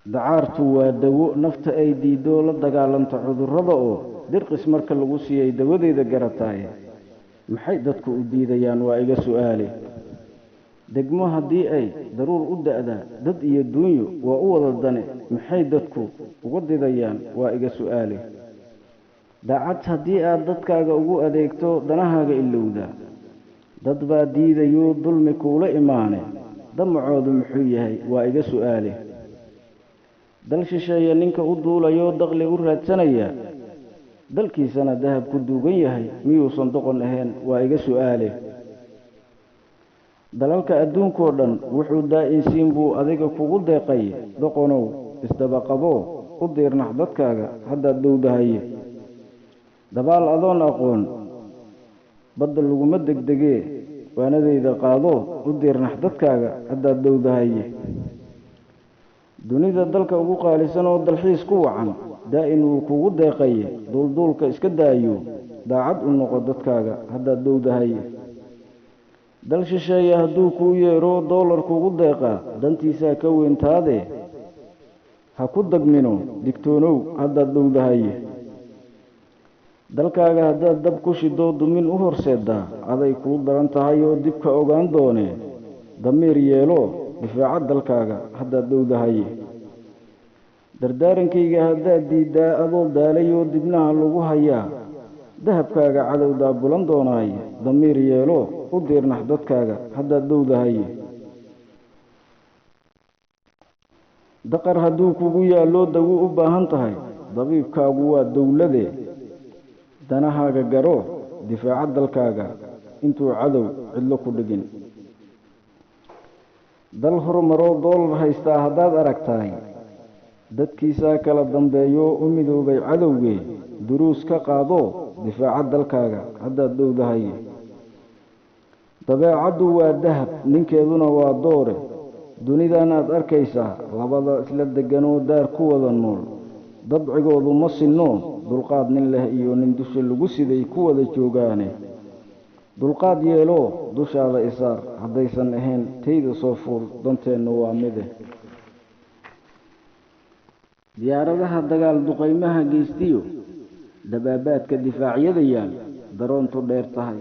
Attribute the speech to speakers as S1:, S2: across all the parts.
S1: dacaartu waa dawo nafta ay diido la dagaalanta cudurrada oo dirqis marka lagu siiyay dawadeeda garataaye maxay dadku u diidayaan waa iga su'aale degmo haddii ay daruur u da'daa dad iyo duunyo waa u wada dane maxay dadku uga didayaan waa iga su'aale daacad haddii aad dadkaaga ugu adeegto danahaaga ilowda dad baa diidayo dulmi kuula imaane damacoodu muxuu yahay waa iga su'aale dal shisheeye ninka u duulayo dakhli u raadsanaya dalkiisana dahab ku duugan yahay miyuusan doqon ahayn waa iga su'aale dalalka adduunkoo dhan wuxuu daa'insiin buu adiga kugu deeqay doqonow isdabaqaboo u diirnax dadkaaga haddaad dhowdahaye dabaal adoon aqoon badda laguma degdegee waanadayda qaadoo u diirnax dadkaaga haddaad dhowdahaye dunida dalka ugu qaalisan oo dalxiis ku wacan daa'in wuu kugu deeqaye duulduulka iska daayo daacad u noqo dadkaaga haddaad dhowdahaye dal shisheeye hadduu kuu yeero doolar kugu deeqaa dantiisaa ka weyntaade ha ku dagmino digtoonow haddaad dhowdahaye dalkaaga haddaad dab ku shido dumin u horseeddaa aday kuu daran tahay oo dib ka ogaan doonee damiir yeelo difaaca dalkaaga haddaad dhowdahaye dardaarankayga haddaad diiddaa adoo daalay oo dibnaha lagu hayaa dahabkaaga cadowdaa bulan doonaaye damiir yeelo u diirnax dadkaaga haddaad dhowdahaye daqar hadduu kugu yaallo dawo u baahan tahay dabiibkaagu waa dowlade danahaaga garo difaaca dalkaaga intuu cadow cidlo ku dhigin dal horumaroo doolar haystaa haddaad aragtahay dadkiisaa kala dambeeyo u midoobay cadowgee duruus ka qaadoo difaaca dalkaaga haddaad dhowdahaye dabeecaddu waa dahab ninkeeduna waa doore dunidan aad arkaysaa labada isla degganoo daar ku wada nool dabcigoodu ma sinno dulqaad nin leh iyo nin dusha lagu siday ku wada joogaane dulqaad yeeloo dushaada isaar haddaysan ahayn tayda soo fuul danteennu waa mide diyaaradaha dagaal duqaymaha geystiyo dabaabaadka difaacyada yaal daroontu dheer tahay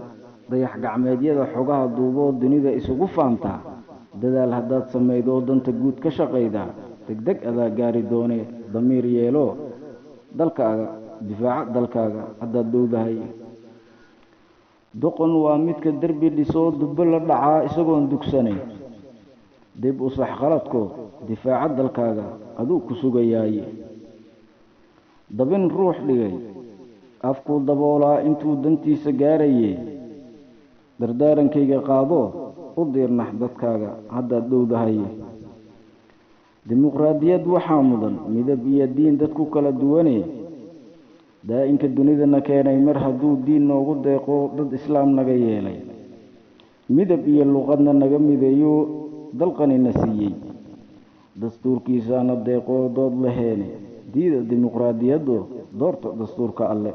S1: dayax gacmeedyada xogaha duuboo dunida isugu faantaa dadaal haddaad samaydoo danta guud ka shaqaydaa degdeg adaa gaari doonee damiir yeeloo dalkaaga difaaca dalkaaga haddaad dhowdahaye doqon waa midka derbi dhisoo dubbo la dhacaa isagoon dugsanayn dib u sax qaladkood difaaca dalkaaga aduu ku sugayaaye dabin ruux dhigay afkuu daboolaa intuu dantiisa gaaraye dardaarankayga qaadoo u diirnax dadkaaga haddaad dhowdahaye dimuqraadiyad waxaa mudan midab iyo diin dad ku kala duwane daa'inka dunidana keenay mar hadduu diin noogu deeqo dad islaam naga yeelay midab iyo luqadna naga mideeyo dalqanina siiyey dastuurkiisaana deeqoo dood laheene diida dimuqraadiyaddo doorta dastuurka alle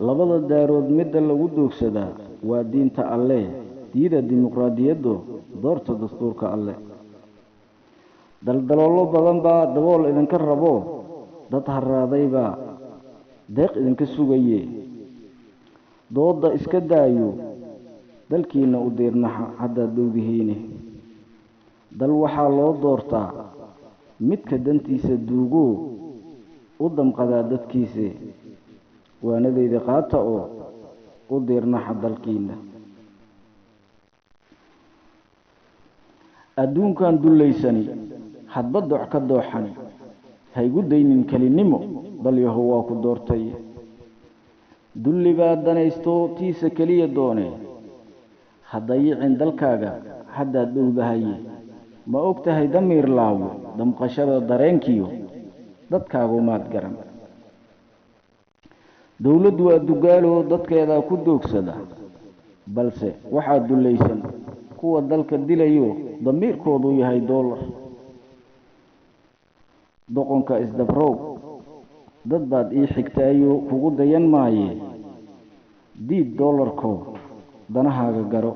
S1: labada daarood midda lagu doogsadaa waa diinta alle diida dimuqraadiyaddo doorta dastuurka alle daldaloolo badan baa dabool idinka rabo dad harraaday baa deeq idinka sugaye doodda iska daayo dalkiina u diirnaxa haddaad dhowdihiine dal waxaa loo doortaa midka dantiisa duugoo u damqadaa dadkiise waanadayda qaata oo u diirnaxa dalkiina adduunkan dullaysani hadba doc ka dooxani haygu daynin kelinimo bal yahow waa ku doortay dulli baa danaysto tiisa keliya doone haddayicin dalkaaga haddaad dhowdahaye ma og tahay damiir laawo damqashada dareenkiyo dadkaagu maad garan dowladdu waa dugaaloo dadkeedaa ku doogsada balse waxaa dullaysan kuwa dalka dilayo damiirkoodu yahay doolar doqonka isdabrow dad baad ii xigtaayo kugu dayan maaye diid doolarkoo danahaaga garo